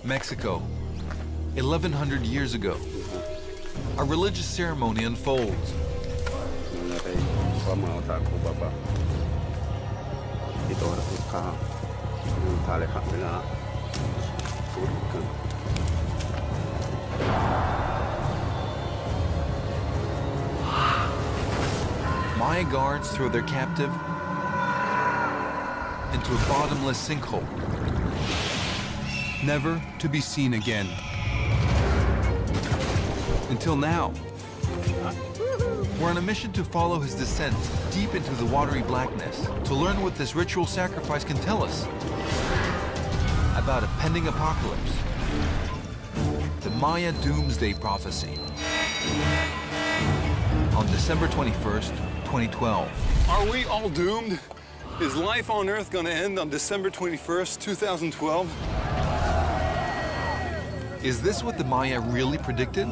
Mexico, 1100 years ago. A religious ceremony unfolds. Maya guards throw their captive into a bottomless sinkhole, never to be seen again. Until now. We're on a mission to follow his descent deep into the watery blackness to learn what this ritual sacrifice can tell us about a pending apocalypse, the Maya Doomsday Prophecy. On December 21st, 2012. Are we all doomed? Is life on Earth going to end on December 21st, 2012? Is this what the Maya really predicted?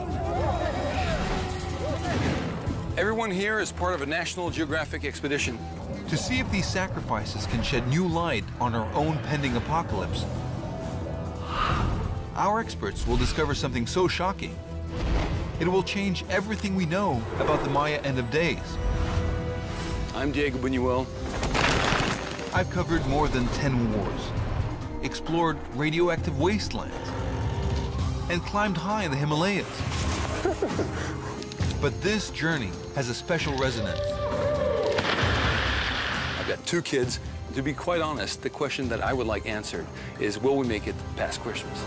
Everyone here is part of a National Geographic expedition. To see if these sacrifices can shed new light on our own pending apocalypse. Our experts will discover something so shocking, it will change everything we know about the Maya end of days. I'm Diego Buñuel. I've covered more than 10 wars, explored radioactive wastelands, and climbed high in the Himalayas. But this journey has a special resonance. I've got 2 kids. To be quite honest, the question that I would like answered is, will we make it past Christmas?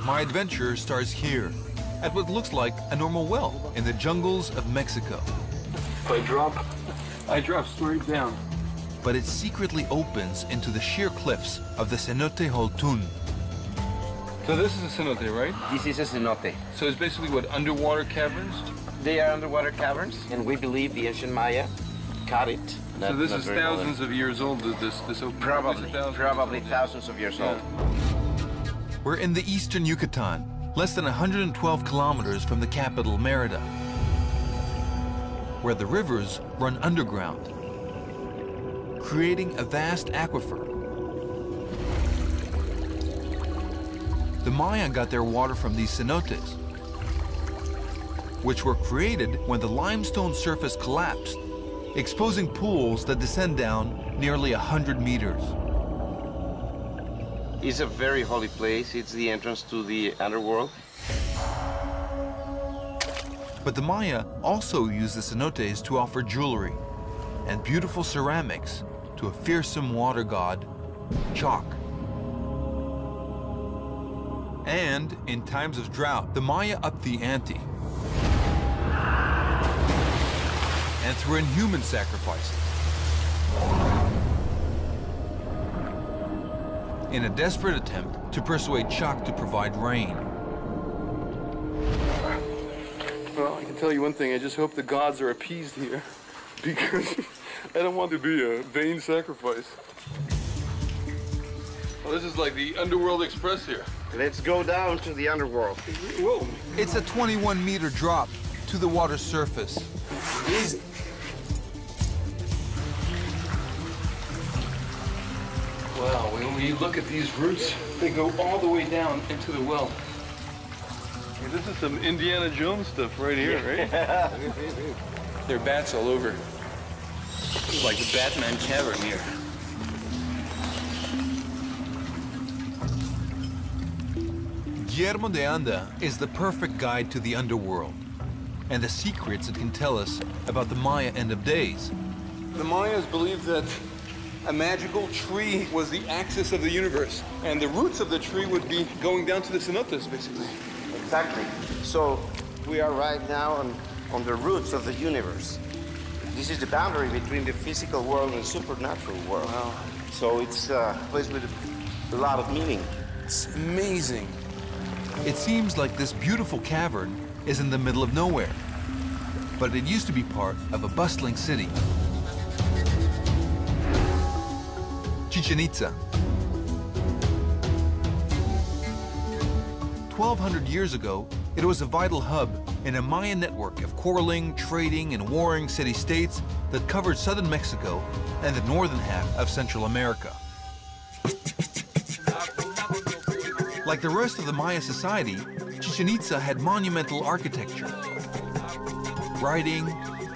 My adventure starts here, at what looks like a normal well in the jungles of Mexico. If I drop straight down. But it secretly opens into the sheer cliffs of the Cenote Holtun. So this is a cenote, right? This is a cenote. So it's basically what, underwater caverns? They are underwater caverns, and we believe the ancient Maya cut it. So this is thousands of years old, this open. Probably thousands of years old. We're in the eastern Yucatan, less than 112 kilometers from the capital, Mérida, where the rivers run underground, creating a vast aquifer. The Maya got their water from these cenotes, which were created when the limestone surface collapsed, exposing pools that descend down nearly 100 meters. It's a very holy place. It's the entrance to the underworld. But the Maya also used the cenotes to offer jewelry and beautiful ceramics to a fearsome water god, Chalk. And in times of drought, the Maya upped the ante and threw in human sacrifices in a desperate attempt to persuade Chalk to provide rain. Well, I can tell you one thing, I just hope the gods are appeased here, because I don't want to be a vain sacrifice. Well, this is like the Underworld Express here. Let's go down to the underworld. Whoa. It's a 21-meter drop to the water's surface. Easy. Wow, when you look at these roots, they go all the way down into the well. Hey, this is some Indiana Jones stuff right here, right? There are bats all over. It's like the Batman cavern here. Guillermo de Anda is the perfect guide to the underworld and the secrets it can tell us about the Maya end of days. The Mayas believed that a magical tree was the axis of the universe, and the roots of the tree would be going down to the cenotes, basically. Exactly. So we are right now on the roots of the universe. This is the boundary between the physical world and supernatural world. Wow. So it's a place with a lot of meaning. It's amazing. It seems like this beautiful cavern is in the middle of nowhere, but it used to be part of a bustling city. Chichen Itza. 1,200 years ago, it was a vital hub in a Maya network of quarreling, trading, and warring city-states that covered southern Mexico and the northern half of Central America. Like the rest of the Maya society, Chichen Itza had monumental architecture, writing,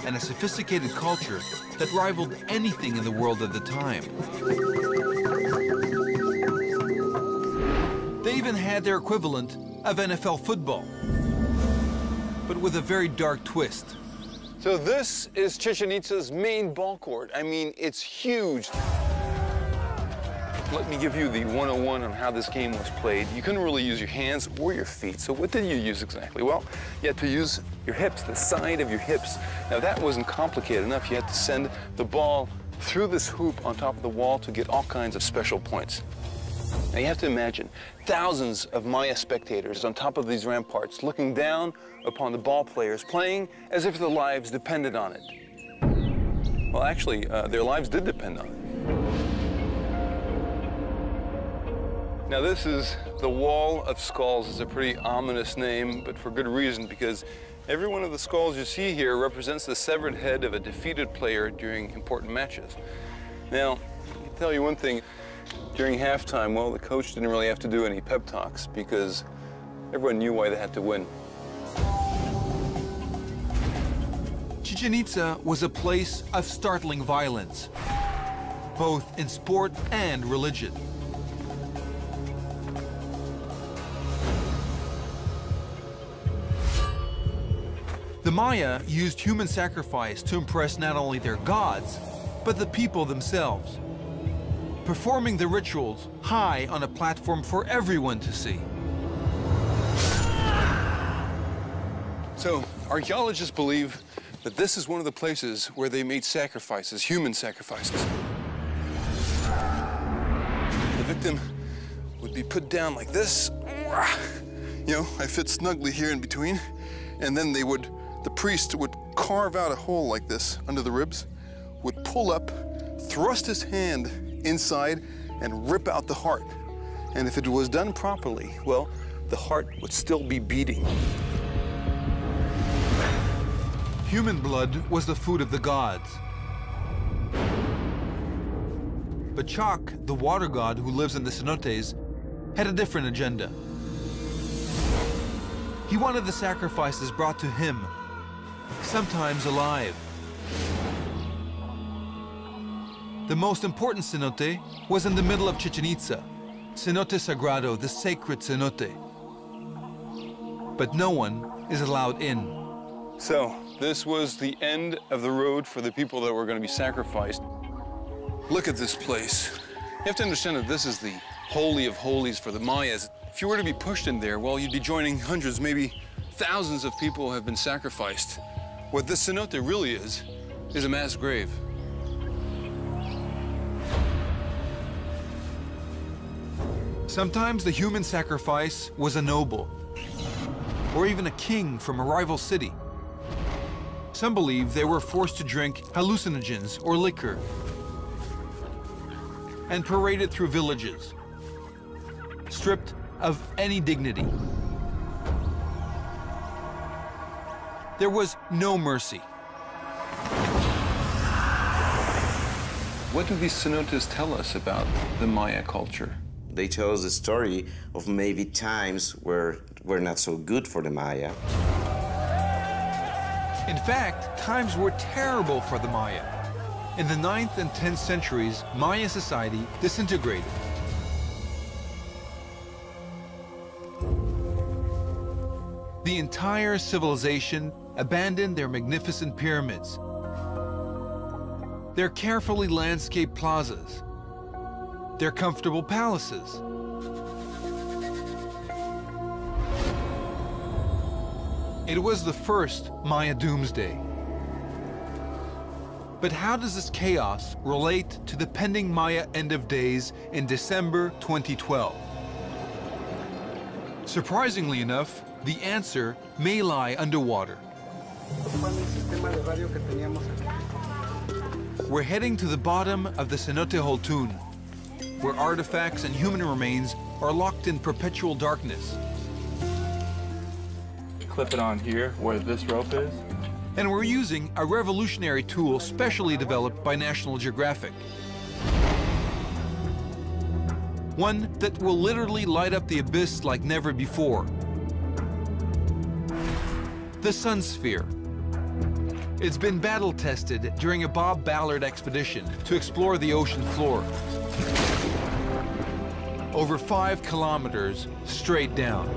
and a sophisticated culture that rivaled anything in the world at the time. They even had their equivalent of NFL football, but with a very dark twist. So this is Chichen Itza's main ball court. I mean, it's huge. Let me give you the 101 on how this game was played. You couldn't really use your hands or your feet, so what did you use exactly? Well, you had to use your hips, the side of your hips. Now, that wasn't complicated enough. You had to send the ball through this hoop on top of the wall to get all kinds of special points. Now, you have to imagine thousands of Maya spectators on top of these ramparts looking down upon the ball players playing as if their lives depended on it. Well, actually, their lives did depend on it. Now, this is the Wall of Skulls. It's a pretty ominous name, but for good reason, because every one of the skulls you see here represents the severed head of a defeated player during important matches. Now, I can tell you one thing. During halftime, well, the coach didn't really have to do any pep talks because everyone knew why they had to win. Chichen Itza was a place of startling violence, both in sport and religion. The Maya used human sacrifice to impress not only their gods, but the people themselves, performing the rituals high on a platform for everyone to see. So, archaeologists believe that this is one of the places where they made sacrifices, human sacrifices. The victim would be put down like this. You know, I fit snugly here in between. And then the priest would carve out a hole like this under the ribs, would pull up, thrust his hand inside, and rip out the heart. And if it was done properly, well, the heart would still be beating. Human blood was the food of the gods. But Chak, the water god who lives in the cenotes, had a different agenda. He wanted the sacrifices brought to him, sometimes alive. The most important cenote was in the middle of Chichen Itza, Cenote Sagrado, the sacred cenote. But no one is allowed in. So, this was the end of the road for the people that were going to be sacrificed. Look at this place. You have to understand that this is the holy of holies for the Mayas. If you were to be pushed in there, well, you'd be joining hundreds, maybe thousands of people who have been sacrificed. What this cenote really is a mass grave. Sometimes the human sacrifice was a noble, or even a king from a rival city. Some believe they were forced to drink hallucinogens or liquor and paraded through villages, stripped of any dignity. There was no mercy. What do these cenotes tell us about the Maya culture? They tell us the story of maybe times where were not so good for the Maya. In fact, times were terrible for the Maya. In the 9th and 10th centuries, Maya society disintegrated. The entire civilization abandoned their magnificent pyramids, their carefully landscaped plazas, their comfortable palaces. It was the first Maya doomsday. But how does this chaos relate to the pending Maya end of days in December 2012? Surprisingly enough, the answer may lie underwater. We're heading to the bottom of the Cenote Holtun, where artifacts and human remains are locked in perpetual darkness. clip it on here where this rope is. And we're using a revolutionary tool specially developed by National Geographic. One that will literally light up the abyss like never before. The Sun Sphere. It's been battle-tested during a Bob Ballard expedition to explore the ocean floor. Over 5 kilometers straight down.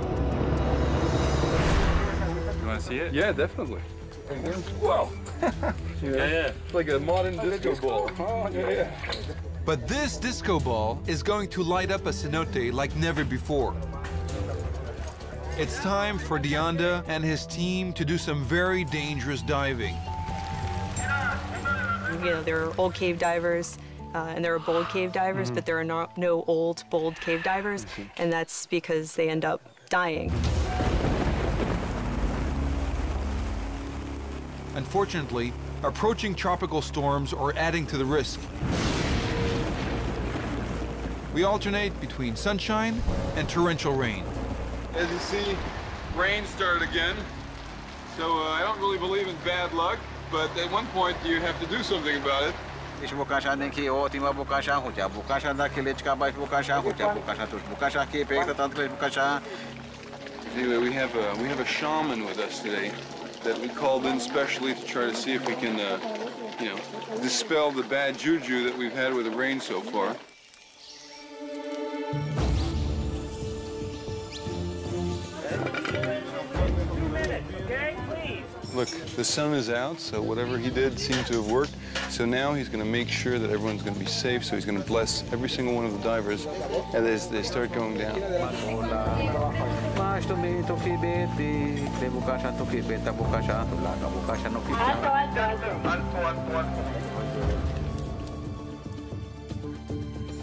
You want to see it? Yeah, definitely. Whoa! Yeah. It's like a modern disco ball. Oh, yeah. But this disco ball is going to light up a cenote like never before. It's time for Dianda and his team to do some very dangerous diving. You know, there are old cave divers and there are bold cave divers, but there are no old, bold cave divers, and that's because they end up dying. Unfortunately, approaching tropical storms are adding to the risk. We alternate between sunshine and torrential rain. As you see, rain started again. So I don't really believe in bad luck, but at one point you have to do something about it. Anyway, we have a shaman with us today that we called in specially to try to see if we can, you know, dispel the bad juju that we've had with the rain so far. Look, the sun is out, so whatever he did seemed to have worked. So now he's going to make sure that everyone's going to be safe, so he's going to bless every single one of the divers as they start going down.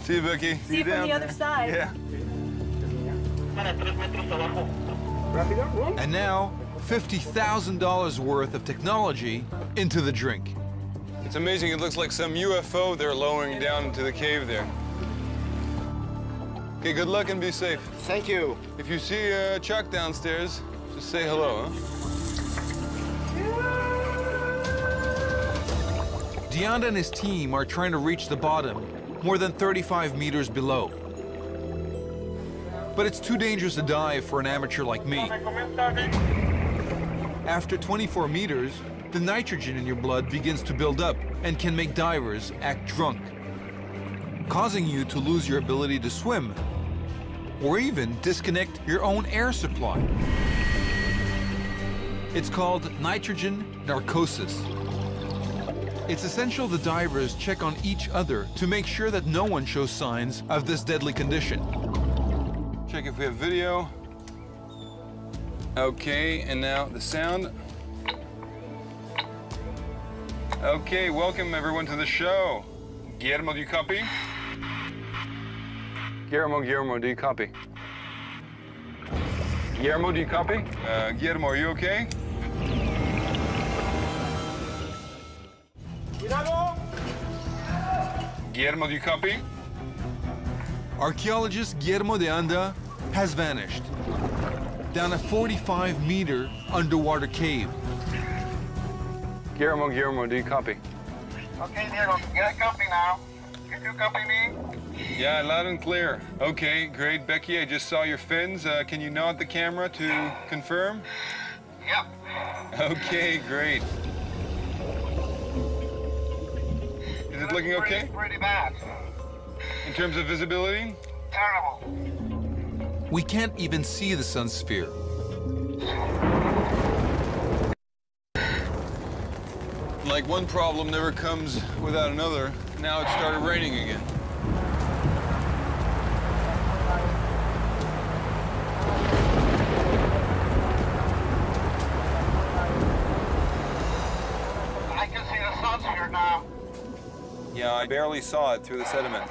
See you, Becky. See you from the other side. Yeah. And now, $50,000 worth of technology into the drink. It's amazing. It looks like some UFO they're lowering down into the cave there. Okay, good luck and be safe. Thank you. If you see Chuck downstairs, just say hello, huh? Dianda and his team are trying to reach the bottom, more than 35 meters below. But it's too dangerous to dive for an amateur like me. After 24 meters, the nitrogen in your blood begins to build up and can make divers act drunk, causing you to lose your ability to swim, or even disconnect your own air supply. It's called nitrogen narcosis. It's essential the divers check on each other to make sure that no one shows signs of this deadly condition. Check if we have video. Okay, and now the sound. Okay, welcome everyone to the show. Guillermo, do you copy? Guillermo, do you copy? Guillermo, do you copy? Guillermo, are you okay? Guillermo, do you copy? Archaeologist Guillermo de Anda has vanished down a 45-meter underwater cave. Guillermo, do you copy? Okay, Diego, get a copy now. Can you copy me? Yeah, loud and clear. Okay, great. Becky, I just saw your fins. Can you nod the camera to confirm? Yep. Okay, great. Is it looking okay? Pretty bad. In terms of visibility? Terrible. We can't even see the sun sphere. Like one problem never comes without another. Now it started raining again. I can see the sun here now. Yeah, I barely saw it through the sediment.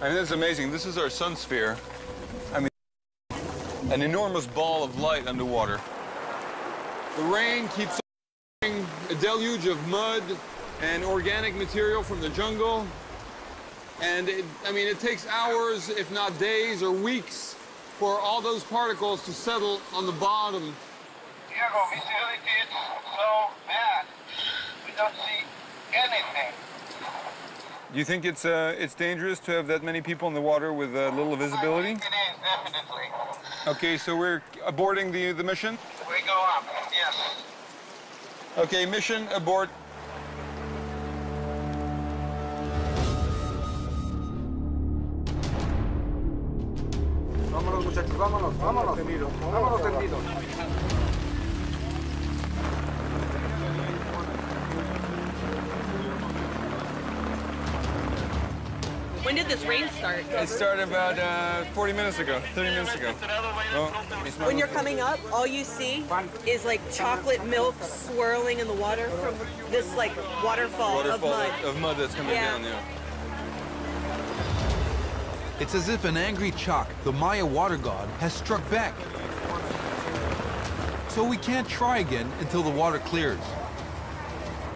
I mean, this is amazing. This is our sun sphere. I mean, an enormous ball of light underwater. The rain keeps on, a deluge of mud and organic material from the jungle. And I mean, it takes hours, if not days or weeks, for all those particles to settle on the bottom Diego, visibility is so bad. We don't see anything. Do you think it's dangerous to have that many people in the water with little visibility? I think it is, definitely. Okay, so we're aborting the mission? We go up, yes. Okay, mission abort. Vámonos, muchachos, vámonos, vámonos. Vámonos tendidos. When did this rain start? It started about 40 minutes ago, 30 minutes ago. Oh, When you're coming up, all you see is like chocolate milk swirling in the water from this like waterfall of mud. Of mud that's coming Yeah. down, yeah. It's as if an angry Chak, the Maya water god, has struck back. So we can't try again until the water clears.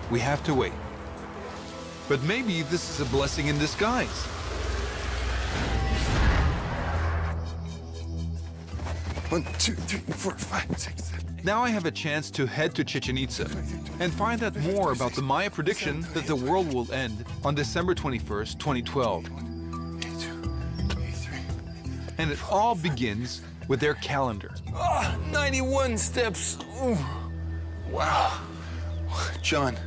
We have to wait. But maybe this is a blessing in disguise. One, two, three, four, five, six, 7. Now I have a chance to head to Chichen Itza and find out more about the Maya prediction that the world will end on December 21st, 2012. And it all begins with their calendar. 91 steps. Ooh. Wow. John,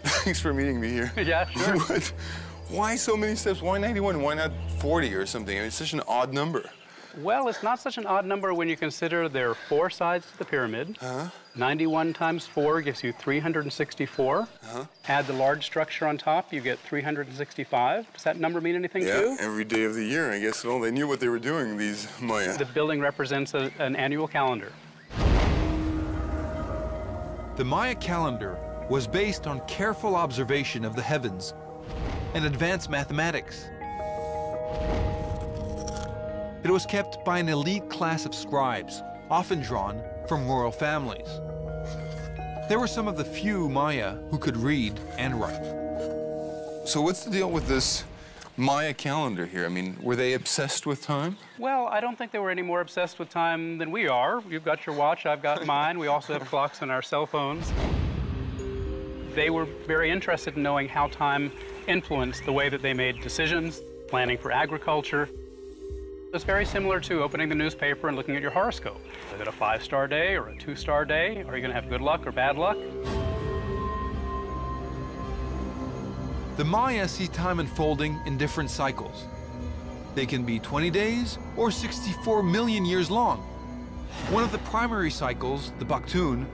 thanks for meeting me here. Yeah, sure. What? Why so many steps? Why 91? Why not 40 or something? I mean, it's such an odd number. Well, it's not such an odd number when you consider there are 4 sides to the pyramid. 91 times 4 gives you 364. Add the large structure on top, you get 365. Does that number mean anything to you? Every day of the year, I guess. Well, they knew what they were doing, these Maya. The building represents an annual calendar. The Maya calendar was based on careful observation of the heavens and advanced mathematics. It was kept by an elite class of scribes, often drawn from royal families. They were some of the few Maya who could read and write. So what's the deal with this Maya calendar here? I mean, were they obsessed with time? Well, I don't think they were any more obsessed with time than we are. You've got your watch, I've got mine. We also have clocks on our cell phones. They were very interested in knowing how time influenced the way that they made decisions, planning for agriculture. It's very similar to opening the newspaper and looking at your horoscope. Is it a 5-star day or a 2-star day? Are you going to have good luck or bad luck? The Maya see time unfolding in different cycles. They can be 20 days or 64 million years long. One of the primary cycles, the Baktun,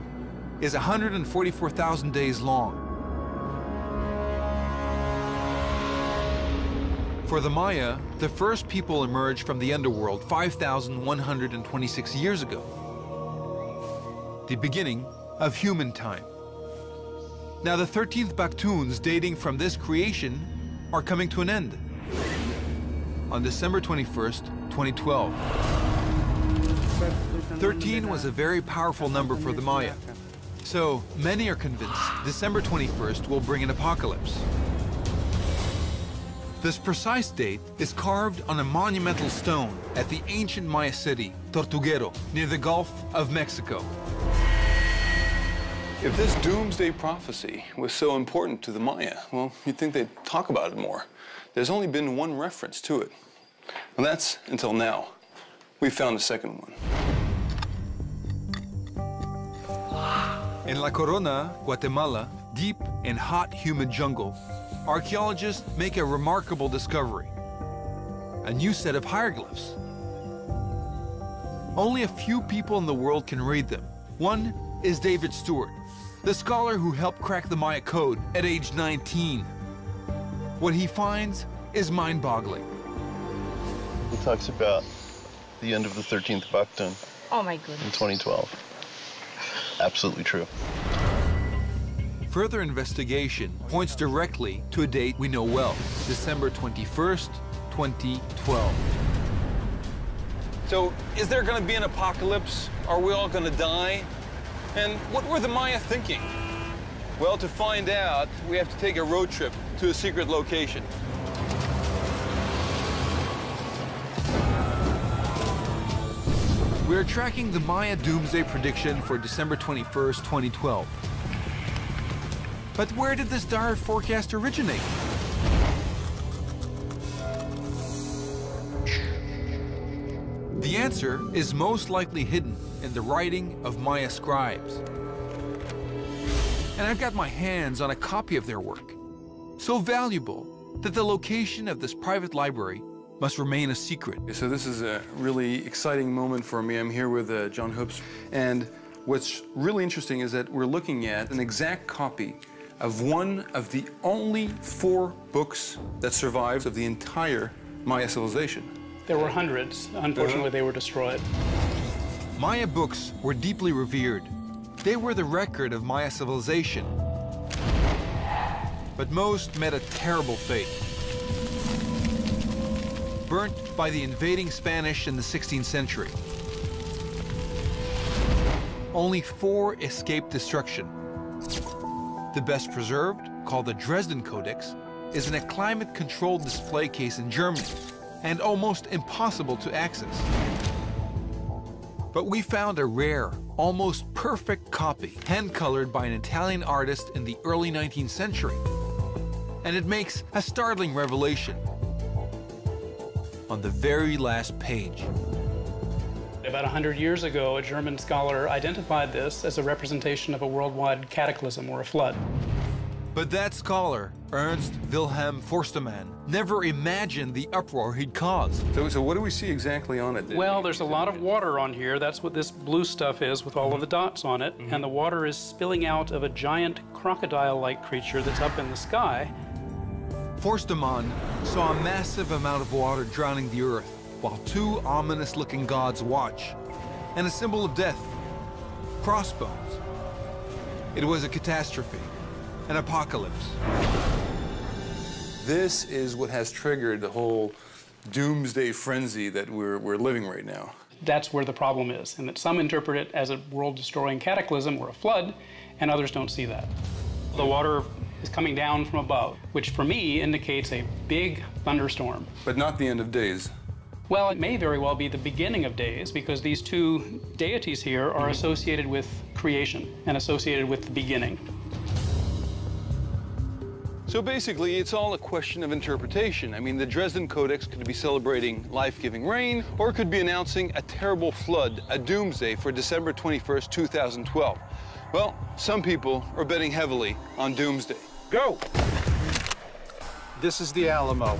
is 144,000 days long. For the Maya, the first people emerged from the underworld 5,126 years ago. The beginning of human time. Now the 13th Baktuns dating from this creation are coming to an end on December 21st, 2012. 13 was a very powerful number for the Maya. So many are convinced December 21st will bring an apocalypse. This precise date is carved on a monumental stone at the ancient Maya city, Tortuguero, near the Gulf of Mexico. If this doomsday prophecy was so important to the Maya, well, you'd think they'd talk about it more. There's only been one reference to it. And that's until now. We found a second one. In La Corona, Guatemala, deep in hot, humid jungle, archaeologists make a remarkable discovery: a new set of hieroglyphs. Only a few people in the world can read them. One is David Stewart, the scholar who helped crack the Maya code at age 19. What he finds is mind-boggling. He talks about the end of the 13th Baktun Oh my goodness. in 2012. Absolutely true. Further investigation points directly to a date we know well, December 21st, 2012. So, is there going to be an apocalypse? Are we all going to die? And what were the Maya thinking? Well, to find out, we have to take a road trip to a secret location. We're tracking the Maya doomsday prediction for December 21st, 2012. But where did this dire forecast originate? The answer is most likely hidden in the writing of Maya scribes. And I've got my hands on a copy of their work, so valuable that the location of this private library must remain a secret. So this is a really exciting moment for me. I'm here with John Hoops, and what's really interesting is that we're looking at an exact copy of one of the only 4 books that survives of the entire Maya civilization. There were hundreds. Unfortunately, they were destroyed. Maya books were deeply revered. They were the record of Maya civilization. But most met a terrible fate. Burnt by the invading Spanish in the 16th century. Only 4 escaped destruction. The best preserved, called the Dresden Codex, is in a climate-controlled display case in Germany, and almost impossible to access. But we found a rare, almost perfect copy, hand-colored by an Italian artist in the early 19th century. And it makes a startling revelation on the very last page. About 100 years ago, a German scholar identified this as a representation of a worldwide cataclysm or a flood. But that scholar, Ernst Wilhelm Forstemann, never imagined the uproar he'd cause. So what do we see exactly on it? Well, there's a lot of water on here. That's what this blue stuff is with all of the dots on it. And the water is spilling out of a giant crocodile-like creature that's up in the sky. Forstemann saw a massive amount of water drowning the earth, while 2 ominous-looking gods watch, and a symbol of death, crossbones. It was a catastrophe, an apocalypse. This is what has triggered the whole doomsday frenzy that we're living right now. That's where the problem is, and that some interpret it as a world-destroying cataclysm or a flood, and others don't see that. The water is coming down from above, which for me indicates a big thunderstorm. But not the end of days. Well, it may very well be the beginning of days, because these 2 deities here are associated with creation and associated with the beginning. So basically, it's all a question of interpretation. I mean, the Dresden Codex could be celebrating life-giving rain, or it could be announcing a terrible flood, a doomsday for December 21st, 2012. Well, some people are betting heavily on doomsday. Go! This is the Alamo.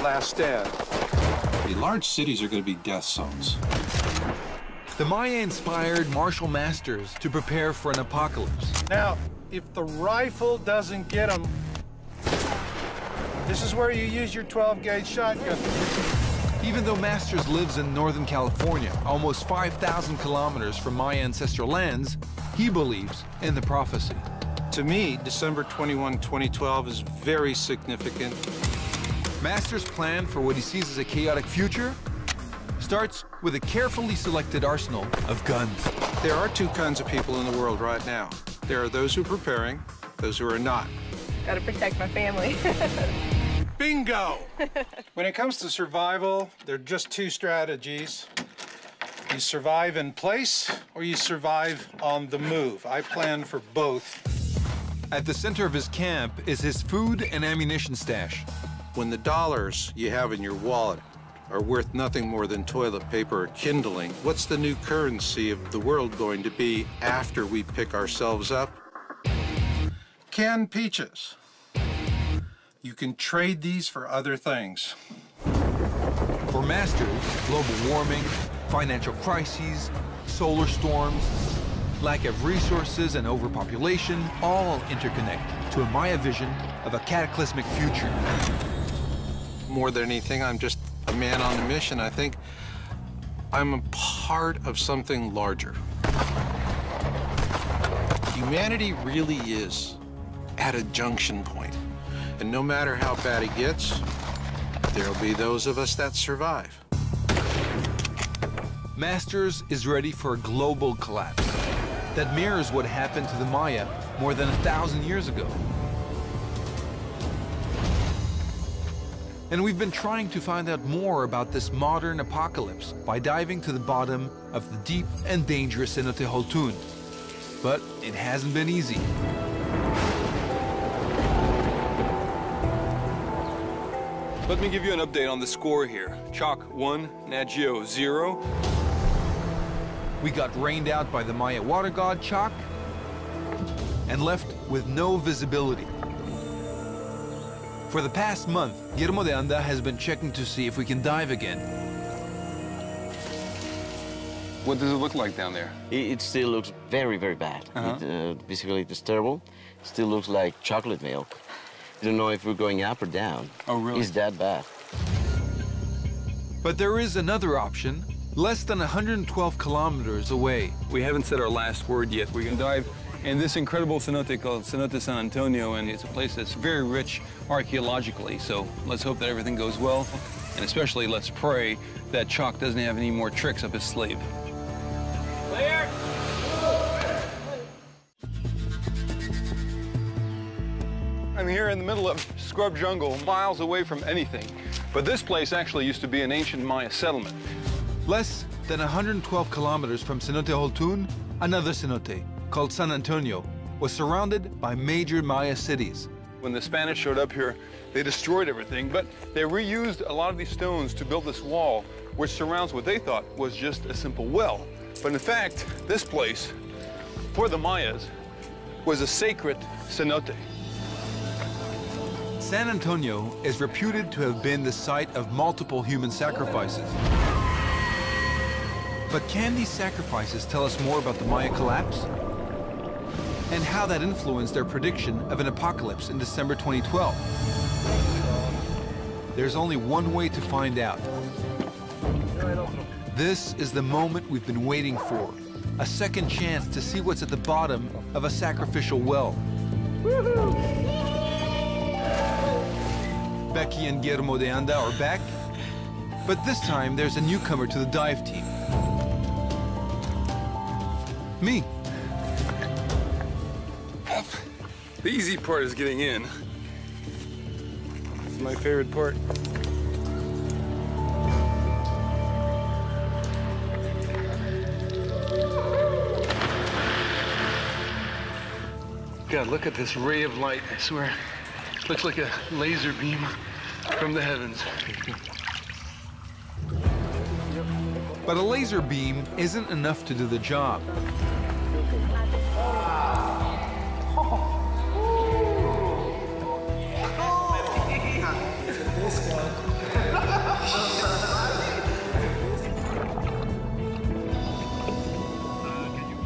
Last stand. The large cities are going to be death zones. The Maya inspired martial masters to prepare for an apocalypse. Now, if the rifle doesn't get them, this is where you use your 12-gauge shotgun. Even though Masters lives in Northern California, almost 5,000 kilometers from Maya ancestral lands, he believes in the prophecy. To me, December 21, 2012 is very significant. Masters' plan for what he sees as a chaotic future starts with a carefully selected arsenal of guns. There are 2 kinds of people in the world right now. There are those who are preparing, those who are not. Gotta protect my family. Bingo! When it comes to survival, there are just 2 strategies. You survive in place, or you survive on the move. I plan for both. At the center of his camp is his food and ammunition stash. When the dollars you have in your wallet are worth nothing more than toilet paper or kindling, what's the new currency of the world going to be after we pick ourselves up? Canned peaches. You can trade these for other things. For Masters, global warming, financial crises, solar storms, lack of resources and overpopulation all interconnect to a Maya vision of a cataclysmic future. More than anything, I'm just a man on a mission. I think I'm a part of something larger. Humanity really is at a junction point. And no matter how bad it gets, there'll be those of us that survive. Masters is ready for a global collapse that mirrors what happened to the Maya more than 1,000 years ago. And we've been trying to find out more about this modern apocalypse by diving to the bottom of the deep and dangerous Cenote Holtun. But it hasn't been easy. Let me give you an update on the score here. Chalk 1, Nat Geo 0. We got rained out by the Maya water god Chalk and left with no visibility. For the past month, Guillermo de Anda has been checking to see if we can dive again. What does it look like down there? It still looks very, very bad. Basically, it's terrible. It still looks like chocolate milk. You don't know if we're going up or down. Oh, really? It's that bad. But there is another option, less than 112 kilometers away. We haven't said our last word yet. We're gonna dive in this incredible cenote called Cenote San Antonio, and it's a place that's very rich archaeologically, so let's hope that everything goes well, and especially let's pray that Chalk doesn't have any more tricks up his sleeve. Clear! I'm here in the middle of scrub jungle, miles away from anything, but this place actually used to be an ancient Maya settlement. Less than 112 kilometers from Cenote Holtun, another cenote, called San Antonio, was surrounded by major Maya cities. When the Spanish showed up here, they destroyed everything, but they reused a lot of these stones to build this wall, which surrounds what they thought was just a simple well. But in fact, this place, for the Mayas, was a sacred cenote. San Antonio is reputed to have been the site of multiple human sacrifices. But can these sacrifices tell us more about the Maya collapse? And how that influenced their prediction of an apocalypse in December 2012? There's only one way to find out. This is the moment we've been waiting for. A second chance to see what's at the bottom of a sacrificial well. Becky and Guillermo de Anda are back, but this time there's a newcomer to the dive team. Me. The easy part is getting in. It's my favorite part. God, look at this ray of light, I swear. Looks like a laser beam from the heavens. But a laser beam isn't enough to do the job.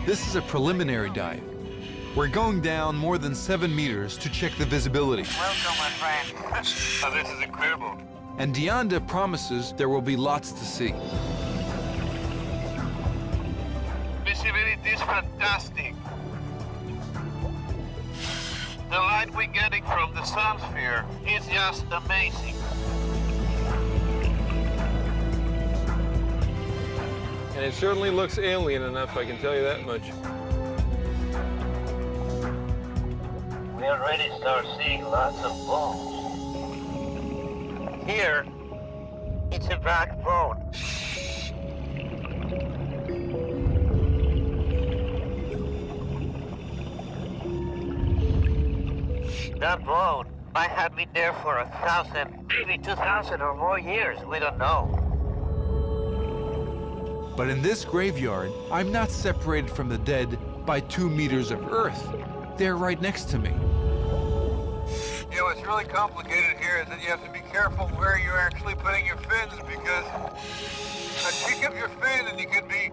This is a preliminary dive. We're going down more than 7 meters to check the visibility. Welcome, my friend. Oh, this is incredible. And de Anda promises there will be lots to see. Visibility is fantastic. The light we're getting from the sun sphere is just amazing. And it certainly looks alien enough, I can tell you that much. We already start seeing lots of bones. Here, it's a backbone. That bone might have been there for 1,000, maybe 2,000 or more years. We don't know. But in this graveyard, I'm not separated from the dead by 2 meters of earth. They're right next to me. You know, what's really complicated here is that you have to be careful where you're actually putting your fins, because pick up your fin and you could be,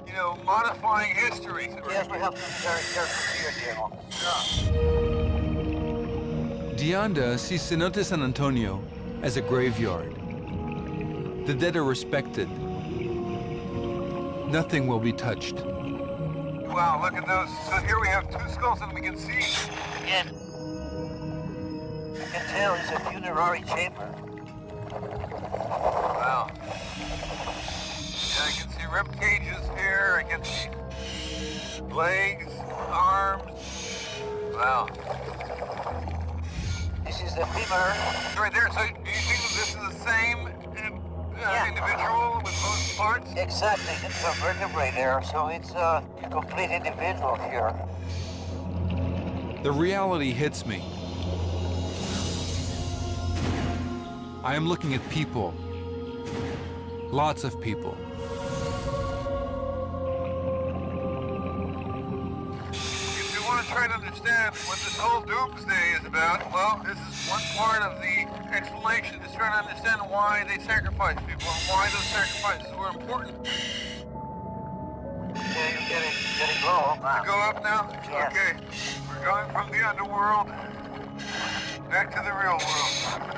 you know, modifying history. Yes, we have to be very careful here, Diego. De Anda sees Cenote San Antonio as a graveyard. The dead are respected. Nothing will be touched. Wow, look at those. So here we have 2 skulls and we can see. Again, you can tell it's a funerary chamber. Wow. Yeah, I can see rib cages here. I can see legs, arms. Wow. This is the femur. It's right there. So do you think that this the same individual with both parts? Exactly. It's a vertebrae there, so it's a complete individual here. The reality hits me. I am looking at people. Lots of people. If you want to try to understand what this whole doomsday is about, well, this is one part of the explanation, is trying to understand why they sacrifice people and why those sacrifices were important. Yeah, you're getting low. To go up now? Yes. Okay. We're going from the underworld back to the real world.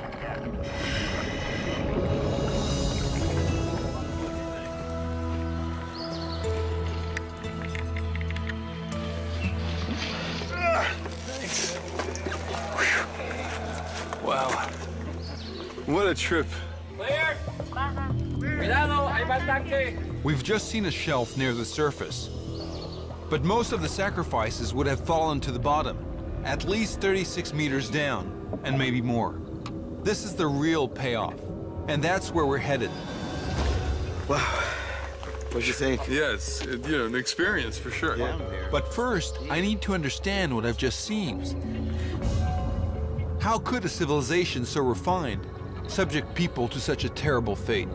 Thanks. Wow. What a trip. We've just seen a shelf near the surface, but most of the sacrifices would have fallen to the bottom, at least 36 meters down, and maybe more. This is the real payoff, and that's where we're headed. Wow. What do you think? Yeah, it's an experience for sure. Yeah. But first, I need to understand what I've just seen. How could a civilization so refined subject people to such a terrible fate?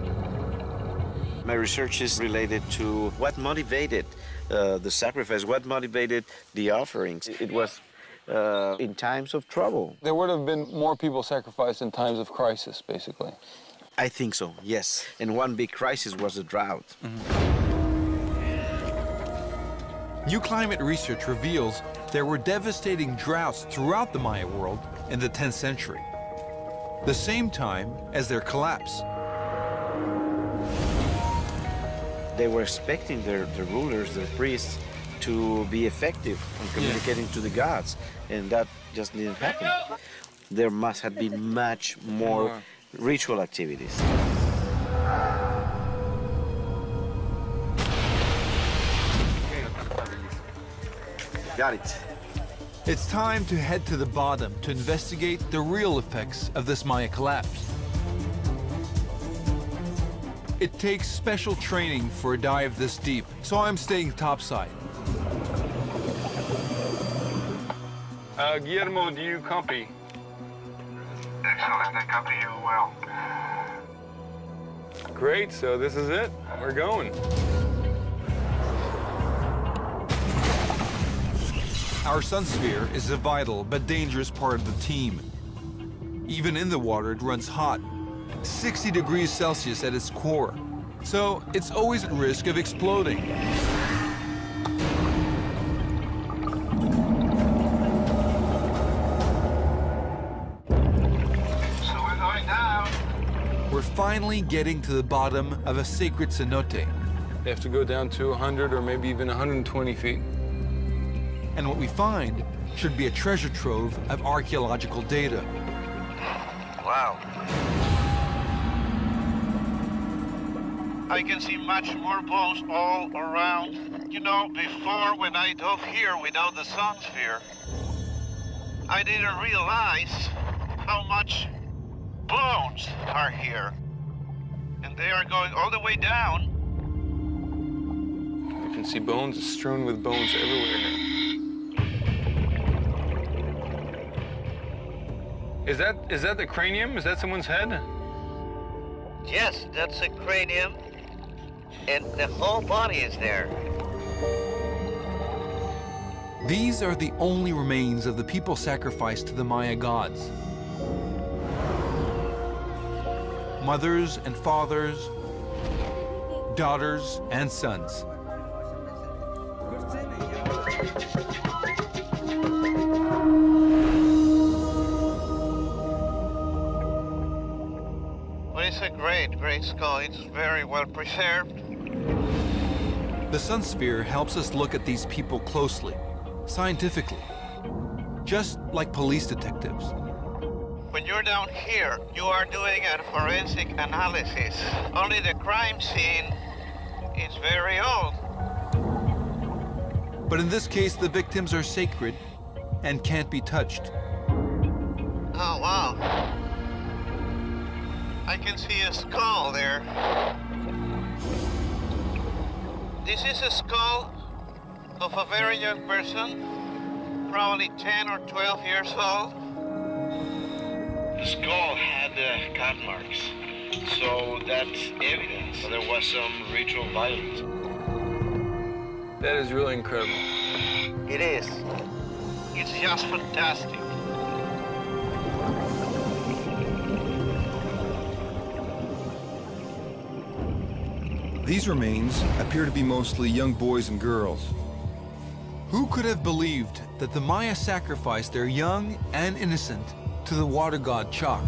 My research is related to what motivated the sacrifice, what motivated the offerings. It was in times of trouble. There would have been more people sacrificed in times of crisis, basically. I think so, yes. And one big crisis was the drought. New climate research reveals there were devastating droughts throughout the Maya world in the 10th century, the same time as their collapse. They were expecting the rulers, the priests, to be effective in communicating to the gods, and that just didn't happen. There must have been much more ritual activities. Got it. It's time to head to the bottom to investigate the real effects of this Maya collapse. It takes special training for a dive this deep, so I'm staying topside. Guillermo, do you copy? Excellent, I copy you well. Great, so this is it. We're going. Our sun sphere is a vital but dangerous part of the team. Even in the water, it runs hot, 60 degrees Celsius at its core, so it's always at risk of exploding. So we're going down. We're finally getting to the bottom of a sacred cenote. They have to go down to 100 or maybe even 120 feet. And what we find should be a treasure trove of archaeological data. Wow. I can see much more bones all around. You know, before when I dove here without the sun sphere, I didn't realize how much bones are here. And they are going all the way down. You can see bones strewn with bones everywhere here. Is that the cranium? Is that someone's head? Yes, that's a cranium. And the whole body is there. These are the only remains of the people sacrificed to the Maya gods. Mothers and fathers, daughters and sons. Well, it's a great skull. It's very well preserved. The sun sphere helps us look at these people closely, scientifically, just like police detectives. When you're down here, you are doing a forensic analysis. Only the crime scene is very old. But in this case, the victims are sacred and can't be touched. Oh, wow. I can see a skull there. This is a skull of a very young person, probably 10 or 12 years old. The skull had cut marks, so that's evidence there was some ritual violence. That is really incredible. It is. It's just fantastic. These remains appear to be mostly young boys and girls. Who could have believed that the Maya sacrificed their young and innocent to the water god Chak?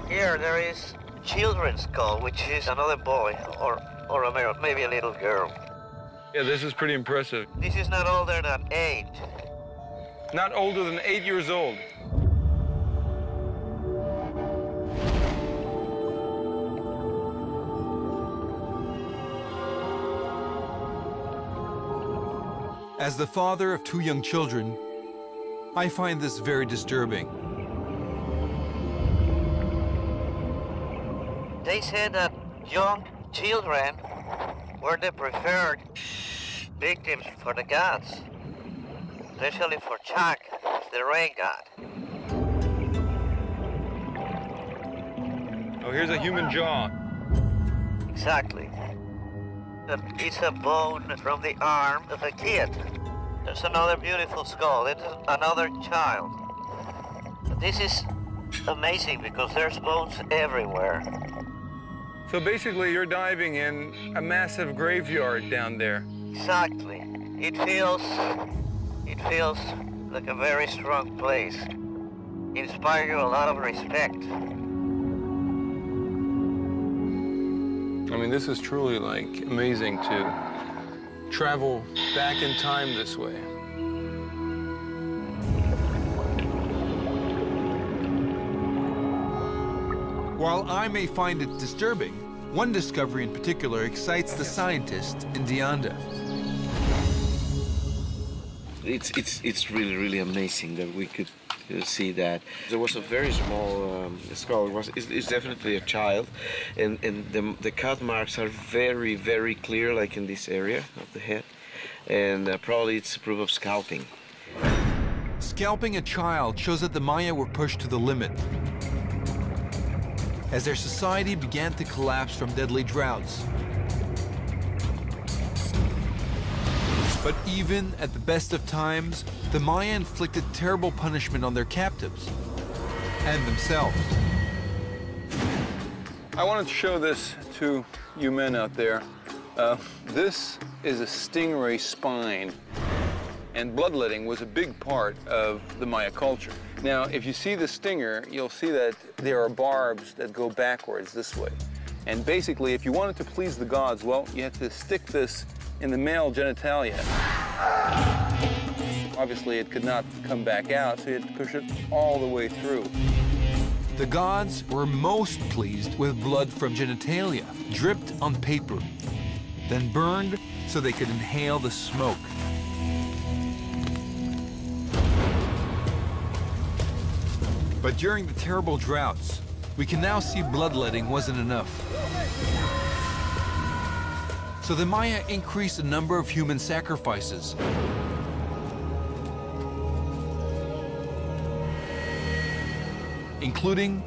Here there is children's skull, which is another boy or maybe a little girl. Yeah, this is pretty impressive. This is not older than 8. Not older than 8 years old. As the father of 2 young children, I find this very disturbing. They said that young children were the preferred victims for the gods, especially for Chak, the rain god. Oh, here's a human jaw. Exactly. It's a bone from the arm of a kid. There's another beautiful skull. It's another child. This is amazing because there's bones everywhere. So basically, you're diving in a massive graveyard down there. Exactly. It feels like a very strong place. Inspires you a lot of respect. I mean, this is truly, like, amazing to travel back in time this way. While I may find it disturbing, one discovery in particular excites the scientist in Dianda. It's really amazing that we could see that. There was a very small skull. It's definitely a child, and the cut marks are very clear, like in this area of the head, and probably it's proof of scalping. Scalping a child shows that the Maya were pushed to the limit, as their society began to collapse from deadly droughts. But even at the best of times, the Maya inflicted terrible punishment on their captives and themselves. I wanted to show this to you men out there. This is a stingray spine, and bloodletting was a big part of the Maya culture. Now, if you see the stinger, you'll see that there are barbs that go backwards this way. And basically, if you wanted to please the gods, well, you had to stick this in the male genitalia. Obviously, it could not come back out, so you had to push it all the way through. The gods were most pleased with blood from genitalia, dripped on paper, then burned so they could inhale the smoke. But during the terrible droughts, we can now see bloodletting wasn't enough. So the Maya increased the number of human sacrifices. Including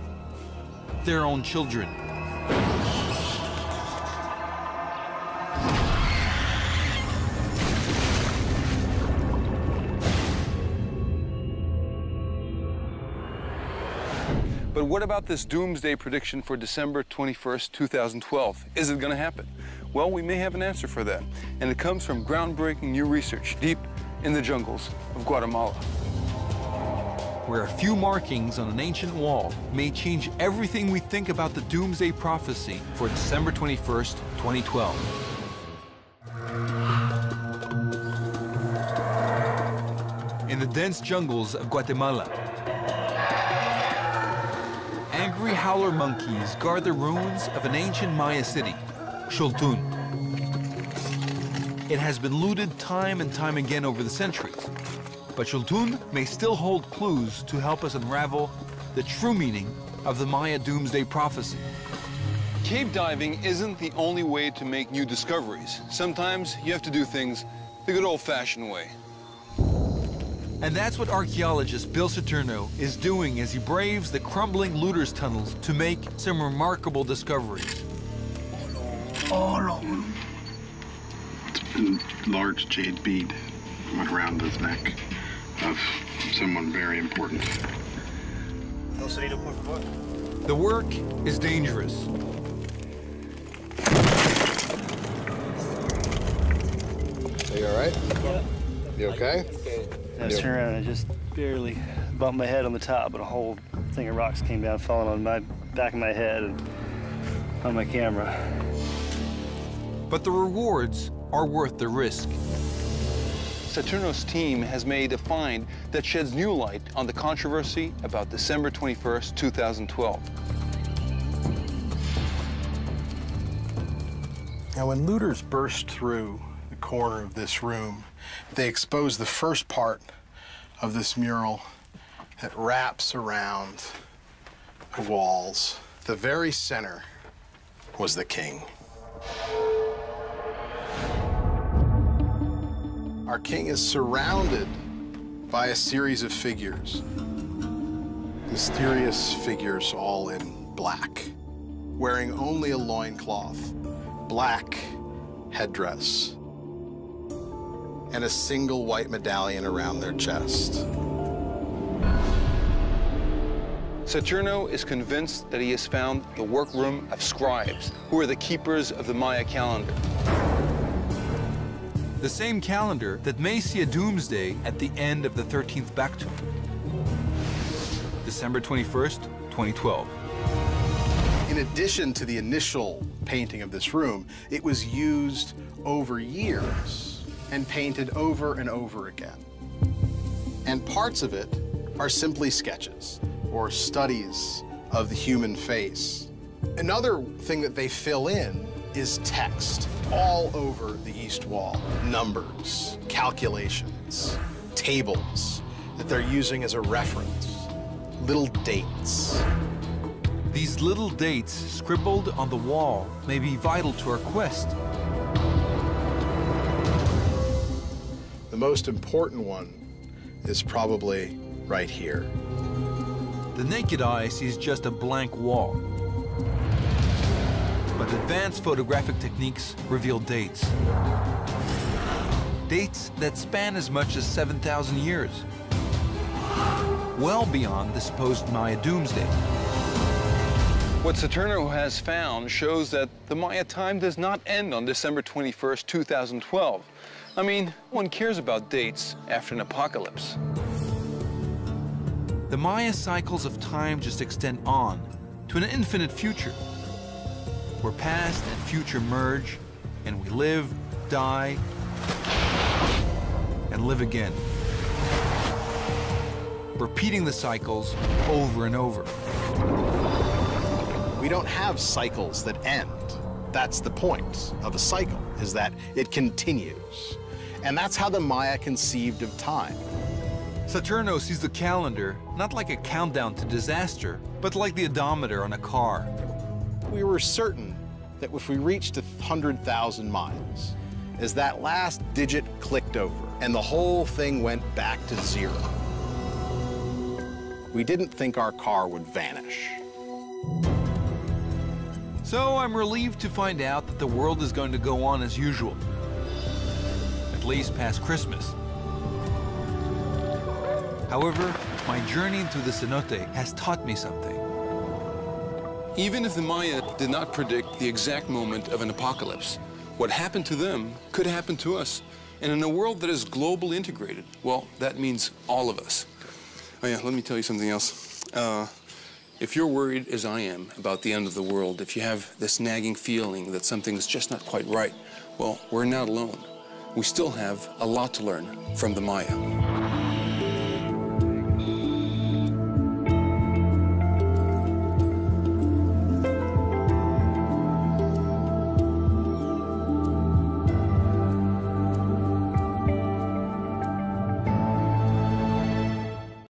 their own children. But what about this doomsday prediction for December 21st, 2012? Is it going to happen? Well, we may have an answer for that. And it comes from groundbreaking new research deep in the jungles of Guatemala. Where a few markings on an ancient wall may change everything we think about the doomsday prophecy for December 21st, 2012. In the dense jungles of Guatemala, angry howler monkeys guard the ruins of an ancient Maya city, Xultun. It has been looted time and time again over the centuries, But Xultun may still hold clues to help us unravel the true meaning of the Maya doomsday prophecy. Cave diving isn't the only way to make new discoveries. Sometimes you have to do things the good old-fashioned way. And that's what archaeologist Bill Saturno is doing as he braves the crumbling looters' tunnels to make some remarkable discoveries. All of them. It's a large jade bead went around the neck of someone very important. The work is dangerous. Are you all right? Yeah. You okay? I was turning around and I just barely bumped my head on the top, but a whole thing of rocks came down, falling on my back of my head and on my camera. But the rewards are worth the risk. Saturno's team has made a find that sheds new light on the controversy about December 21st, 2012. Now, when looters burst through the corner of this room, they exposed the first part of this mural that wraps around the walls. The very center was the king. Our king is surrounded by a series of figures. Mysterious figures all in black, wearing only a loincloth, black headdress, and a single white medallion around their chest. Saturno is convinced that he has found the workroom of scribes, who are the keepers of the Maya calendar. The same calendar that may see a doomsday at the end of the 13th Baktun. December 21st, 2012. In addition to the initial painting of this room, it was used over years and painted over and over again. And parts of it are simply sketches or studies of the human face. Another thing that they fill in is text all over the east wall. Numbers, calculations, tables that they're using as a reference, little dates. These little dates scribbled on the wall may be vital to our quest. The most important one is probably right here. The naked eye sees just a blank wall. But advanced photographic techniques reveal dates. Dates that span as much as 7,000 years. Well beyond the supposed Maya doomsday. What Saturno has found shows that the Maya time does not end on December 21st, 2012. I mean, no one cares about dates after an apocalypse. The Maya cycles of time just extend on to an infinite future, where past and future merge, and we live, die, and live again. Repeating the cycles over and over. We don't have cycles that end. That's the point of a cycle, is that it continues. And that's how the Maya conceived of time. Saturno sees the calendar not like a countdown to disaster, but like the odometer on a car. We were certain that if we reached 100,000 miles, as that last digit clicked over and the whole thing went back to zero, we didn't think our car would vanish. So I'm relieved to find out that the world is going to go on as usual, at least past Christmas. However, my journey through the cenote has taught me something. Even if the Maya did not predict the exact moment of an apocalypse, what happened to them could happen to us. And in a world that is globally integrated, well, that means all of us. Oh yeah, let me tell you something else. If you're worried, as I am, about the end of the world, if you have this nagging feeling that something's just not quite right, well, we're not alone. We still have a lot to learn from the Maya.